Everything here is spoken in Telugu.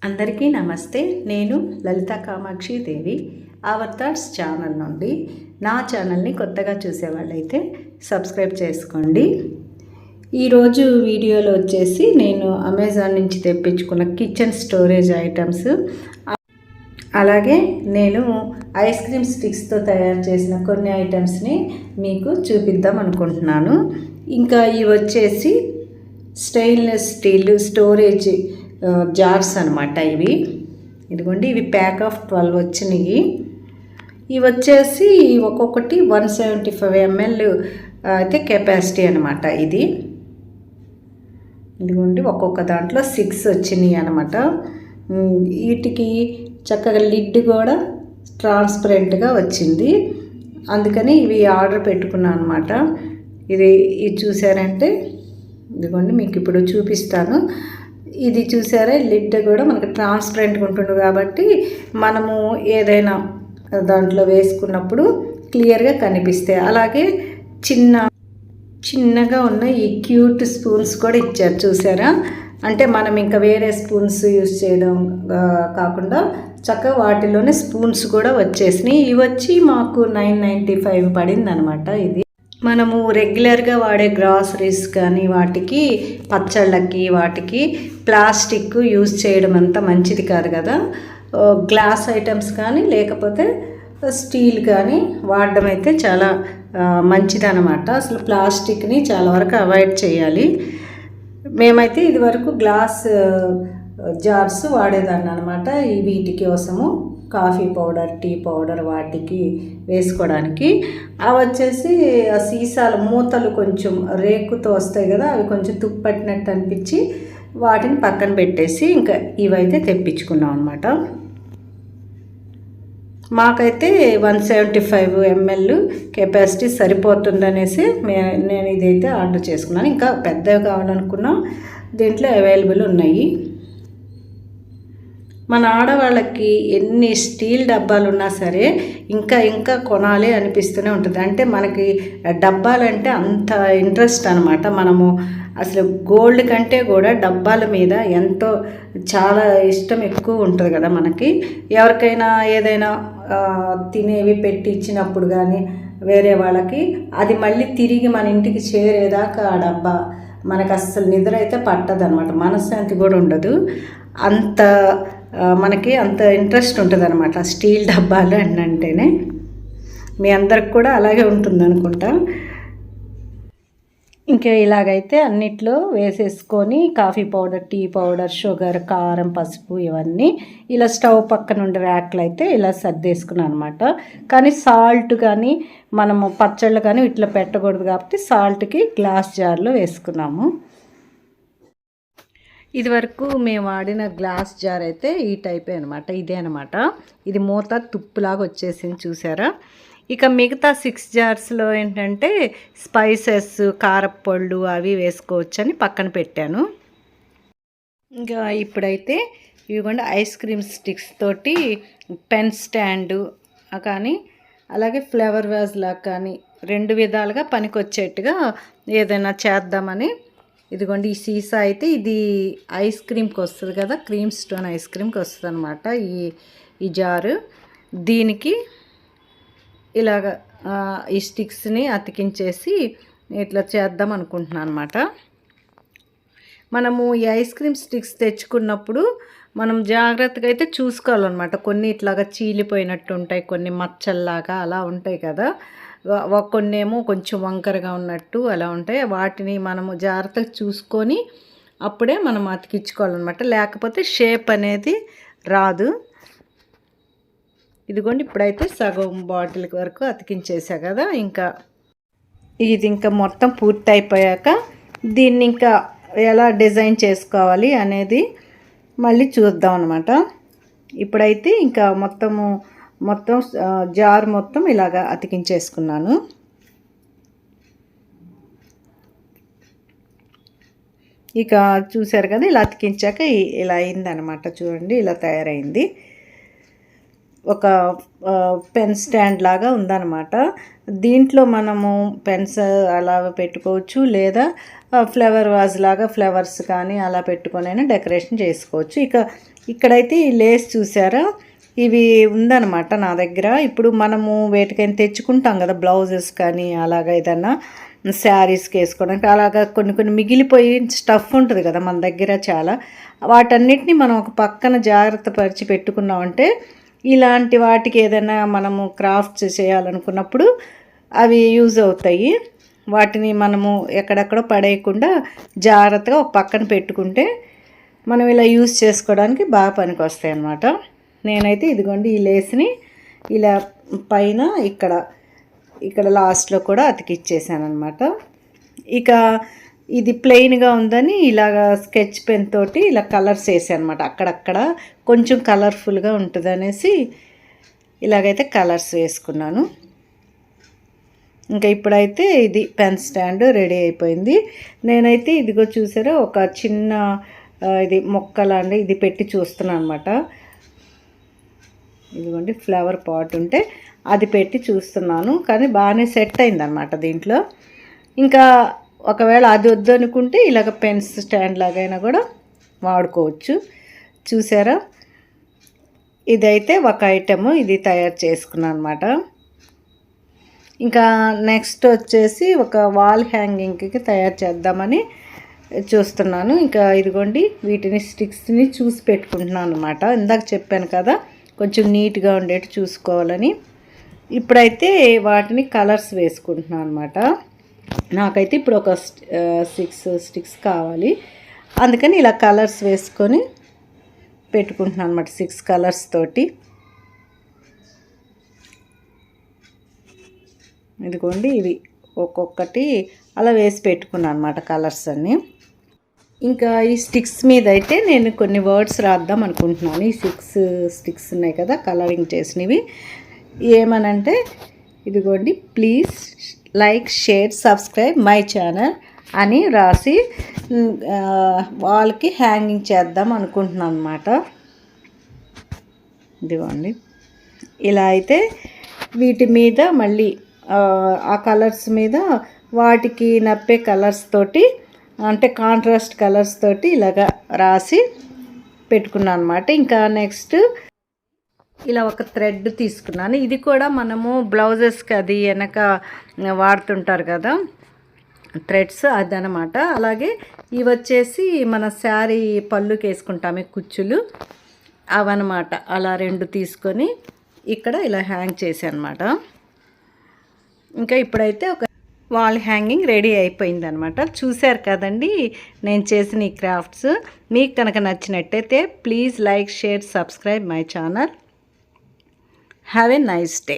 అందరికీ నమస్తే. నేను లలిత కామాక్షి దేవి అవర్ థాట్స్ ఛానల్ నుండి. నా ఛానల్ని కొత్తగా చూసేవాళ్ళైతే సబ్స్క్రైబ్ చేసుకోండి. ఈరోజు వీడియోలో వచ్చేసి నేను అమెజాన్ నుంచి తెప్పించుకున్న కిచెన్ స్టోరేజ్ ఐటమ్స్, అలాగే నేను ఐస్ క్రీమ్ స్టిక్స్తో తయారు చేసిన కొన్ని ఐటమ్స్ని మీకు చూపిద్దాం అనుకుంటున్నాను. ఇంకా ఇవి వచ్చేసి స్టెయిన్లెస్ స్టీల్ స్టోరేజ్ జార్స్ అనమాట. ఇదిగోండి, ఇవి ప్యాక్ ఆఫ్ 12 వచ్చినాయి. ఇవి వచ్చేసి ఒక్కొక్కటి 175 ml అయితే కెపాసిటీ అనమాట. ఇదిగోండి, ఒక్కొక్క దాంట్లో 6 వచ్చినాయి అనమాట. వీటికి చక్కగా లిడ్ కూడా ట్రాన్స్పరెంట్గా వచ్చింది. అందుకని ఇవి ఆర్డర్ పెట్టుకున్నాను అనమాట. ఇది చూసారంటే ఇదిగోండి, మీకు ఇప్పుడు చూపిస్తాను. ఇది చూసారా, లిడ్ కూడా మనకు ట్రాన్స్పరెంట్గా ఉంటుంది కాబట్టి మనము ఏదైనా దాంట్లో వేసుకున్నప్పుడు క్లియర్గా కనిపిస్తాయి. అలాగే చిన్నగా ఉన్న ఈ క్యూట్ స్పూన్స్ కూడా ఇచ్చారు, చూసారా. అంటే మనం ఇంకా వేరే స్పూన్స్ యూజ్ చేయడం కాకుండా చక్కగా వాటిలోనే స్పూన్స్ కూడా వచ్చేసినాయి. ఇవి వచ్చి మాకు 995 పడింది అనమాట. ఇది మనము రెగ్యులర్గా వాడే గ్రాసరీస్ కానీ వాటికి పచ్చళ్ళకి వాటికి ప్లాస్టిక్ యూజ్ చేయడం అంత మంచిది కాదు కదా. గ్లాస్ ఐటమ్స్ కానీ లేకపోతే స్టీల్ కానీ వాడడం అయితే చాలా మంచిదన్నమాట. అసలు ప్లాస్టిక్ని చాలా వరకు అవాయిడ్ చేయాలి. మేమైతే ఇదివరకు గ్లాస్ జార్స్ వాడేదాన్ని అనమాట. వీటి కోసము కాఫీ పౌడర్, టీ పౌడర్ వాటికి వేసుకోవడానికి. అవి వచ్చేసి ఆ సీసాల మూతలు కొంచెం రేకుతో వస్తాయి కదా, అవి కొంచెం తుప్పట్టినట్టు అనిపించి వాటిని పక్కన పెట్టేసి ఇంకా ఇవైతే తెప్పించుకున్నాం అనమాట. మాకైతే 175 ml కెపాసిటీ సరిపోతుందనేసి నేను ఇదైతే ఆర్డర్ చేసుకున్నాను. ఇంకా పెద్దవి కావాలనుకున్నా దీంట్లో అవైలబుల్ ఉన్నాయి. మన ఆడవాళ్ళకి ఎన్ని స్టీల్ డబ్బాలు ఉన్నా సరే ఇంకా కొనాలి అనిపిస్తూనే ఉంటుంది. అంటే మనకి డబ్బాలంటే అంత ఇంట్రెస్ట్ అనమాట. మనము అసలు గోల్డ్ కంటే కూడా డబ్బాల మీద ఎంతో చాలా ఇష్టం ఎక్కువ ఉంటుంది కదా మనకి. ఎవరికైనా ఏదైనా తినేవి పెట్టి ఇచ్చినప్పుడు కానీ వేరే వాళ్ళకి అది మళ్ళీ తిరిగి మన ఇంటికి చేరేదాకా ఆ డబ్బా మనకు అస్సలు నిద్ర అయితే పట్టదనమాట, మనశ్శాంతి కూడా ఉండదు. అంత మనకి అంత ఇంట్రెస్ట్ ఉంటుంది అనమాట స్టీల్ డబ్బాలు అంటేనే. మీ అందరికి కూడా అలాగే ఉంటుంది అనుకుంటా. ఇంకా ఇలాగైతే అన్నిట్లో వేసేసుకొని coffee powder, tea powder, sugar, కారం, పసుపు ఇవన్నీ ఇలా స్టవ్ పక్కన ఉండే ర్యాక్లు అయితే ఇలా సర్దేసుకున్నాను అనమాట. కానీ సాల్ట్ కానీ మనము పచ్చళ్ళు కానీ ఇట్లా పెట్టకూడదు కాబట్టి సాల్ట్కి గ్లాస్ జార్లో వేసుకున్నాము. ఇది వరకు మేము వాడిన గ్లాస్ జార్ అయితే ఈ టైపే అనమాట. ఇదే అనమాట. ఇది మూత తుప్పులాగా వచ్చేసింది, చూసారా. ఇక మిగతా 6 జార్స్లో ఏంటంటే స్పైసెస్, కారప్పొళ్ళు అవి వేసుకోవచ్చని పక్కన పెట్టాను. ఇంకా ఇప్పుడైతే ఇవిగోండి ఐస్ క్రీమ్ స్టిక్స్ తోటి పెన్ స్టాండు కానీ అలాగే ఫ్లవర్ వాజ్లా కానీ 2 విధాలుగా పనికొచ్చేట్టుగా ఏదైనా చేద్దామని. ఇదిగోండి, ఈ సీసా అయితే ఇది ఐస్ క్రీమ్కి వస్తుంది కదా, క్రీమ్ స్టోన్ ఐస్ క్రీమ్కి వస్తుంది అనమాట ఈ జారు. దీనికి ఇలాగ ఈ స్టిక్స్ని అతికించేసి ఇట్లా చేద్దాం అనుకుంటున్నాను అనమాట. మనము ఈ ఐస్ క్రీమ్ స్టిక్స్ తెచ్చుకున్నప్పుడు మనం జాగ్రత్తగా అయితే చూసుకోవాలన్నమాట. కొన్ని ఇట్లాగా చీలిపోయినట్టు ఉంటాయి, కొన్ని మచ్చల్లాగా అలా ఉంటాయి కదా, కొన్ని ఏమో కొంచెం వంకరగా ఉన్నట్టు అలా ఉంటాయి. వాటిని మనము జాగ్రత్తగా చూసుకొని అప్పుడే మనం అతికించుకోవాలన్నమాట, లేకపోతే షేప్ అనేది రాదు. ఇదిగోండి, ఇప్పుడైతే సగం బాటిల్ వరకు అతికించేసా కదా. ఇది మొత్తం పూర్తి అయిపోయాక దీన్ని ఇంకా ఎలా డిజైన్ చేసుకోవాలి అనేది మళ్ళీ చూద్దాం అనమాట. ఇప్పుడైతే ఇంకా మొత్తం జార్ మొత్తం ఇలాగా అతికించేసుకున్నాను. ఇక చూసారు కదా, ఇలా అతికించాక ఇలా అయిందనమాట. చూడండి, ఇలా తయారైంది. ఒక పెన్ స్టాండ్ లాగా ఉందన్నమాట. దీంట్లో మనము పెన్స్ అలా పెట్టుకోవచ్చు, లేదా ఫ్లవర్ వాజ్ లాగా ఫ్లవర్స్ కానీ అలా పెట్టుకొనైనా డెకరేషన్ చేసుకోవచ్చు. ఇక్కడైతే ఈ లేస్ చూసారా, ఇవి ఉందన్నమాట నా దగ్గర. ఇప్పుడు మనము వేటికైనా తెచ్చుకుంటాం కదా, బ్లౌజెస్ కానీ అలాగా ఏదన్నా శారీస్కి వేసుకోవడానికి, అలాగా కొన్ని మిగిలిపోయి స్టఫ్ ఉంటుంది కదా మన దగ్గర చాలా, వాటన్నిటిని మనం ఒక పక్కన జాగ్రత్త పరిచి పెట్టుకున్నామంటే ఇలాంటి వాటికి ఏదైనా మనము క్రాఫ్ట్స్ చేయాలనుకున్నప్పుడు అవి యూజ్ అవుతాయి. వాటిని మనము ఎక్కడెక్కడో పడేయకుండా జాగ్రత్తగా ఒక పక్కన పెట్టుకుంటే మనం ఇలా యూజ్ చేసుకోవడానికి బాగా పనికి వస్తాయి అన్నమాట. నేనైతే ఇదిగోండి ఈ లేస్ని ఇలా పైన ఇక్కడ లాస్ట్లో కూడా అతికిచ్చేసాను అనమాట. ఇక ఇది ప్లెయిన్గా ఉందని ఇలాగ స్కెచ్ పెన్ తోటి ఇలా కలర్స్ వేసాను అనమాట. అక్కడక్కడ కొంచెం కలర్ఫుల్గా ఉంటుంది అనేసి ఇలాగైతే కలర్స్ వేసుకున్నాను. ఇంకా ఇప్పుడైతే ఇది పెన్ స్టాండ్ రెడీ అయిపోయింది. నేనైతే ఇదిగో చూసారా, ఒక చిన్న ఇది మొక్కలాంటి ఇది పెట్టి చూస్తున్నాను అనమాట. ఇదిగోండి ఫ్లవర్ పాట్ ఉంటే అది పెట్టి చూస్తున్నాను, కానీ బాగానే సెట్ అయిందనమాట దీంట్లో. ఇంకా ఒకవేళ అది వద్దు అనుకుంటే ఇలాగ పెన్స్ స్టాండ్ లాగైనా కూడా వాడుకోవచ్చు. చూసారా, ఇదైతే ఒక ఐటెము ఇది తయారు చేసుకున్నాను అనమాట. ఇంకా నెక్స్ట్ వచ్చేసి ఒక వాల్ హ్యాంగింగ్కి తయారు చేద్దామని చూస్తున్నాను. ఇంకా ఇదిగోండి వీటిని స్టిక్స్ని చూసి పెట్టుకుంటున్నాను అనమాట. ఇందాక చెప్పాను కదా కొంచెం నీట్గా ఉండేట్టు చూసుకోవాలని. ఇప్పుడైతే వాటిని కలర్స్ వేసుకుంటున్నాను అనమాట. నాకైతే ఇప్పుడు ఒక 6 స్టిక్స్ కావాలి, అందుకని ఇలా కలర్స్ వేసుకొని పెట్టుకుంటున్నాను అనమాట. 6 కలర్స్ తోటి ఇదిగోండి ఇవి ఒక్కొక్కటి అలా వేసి పెట్టుకున్నాను అనమాట కలర్స్ అన్నీ. ఇంకా ఈ స్టిక్స్ మీద అయితే నేను కొన్ని వర్డ్స్ రాద్దాం అనుకుంటున్నాను. ఈ 6 స్టిక్స్ ఉన్నాయి కదా కలరింగ్ చేసినవి, ఏమనంటే ఇదిగోండి please like share subscribe my channel అని రాసి వాళ్ళకి హ్యాంగింగ్ చేద్దాం అనుకుంటున్నాను అనమాట. ఇదిగోండి ఇలా అయితే వీటి మీద మళ్ళీ ఆ కలర్స్ మీద వాటికి నప్పే కలర్స్ తోటి, అంటే కాంట్రాస్ట్ కలర్స్ తోటి ఇలాగా రాసి పెట్టుకున్నాను అనమాట. ఇంకా నెక్స్ట్ ఇలా ఒక థ్రెడ్ తీసుకున్నాను. ఇది కూడా మనము బ్లౌజెస్కి అది వెనక వాడుతుంటారు కదా థ్రెడ్స్, అదనమాట. అలాగే ఇవి వచ్చేసి మన శారీ పళ్ళుకి వేసుకుంటాము కుచ్చులు, అవన్నమాట. అలా 2 తీసుకొని ఇక్కడ ఇలా హ్యాంగ్ చేశాను అనమాట. ఇంకా ఇప్పుడైతే ఒక వాల్ హ్యాంగింగ్ రెడీ అయిపోయింది అనమాట. చూశారు కదండి నేను చేసిన ఈ క్రాఫ్ట్స్. మీకు కనుక నచ్చినట్టయితే please like share subscribe my channel. Have a nice day.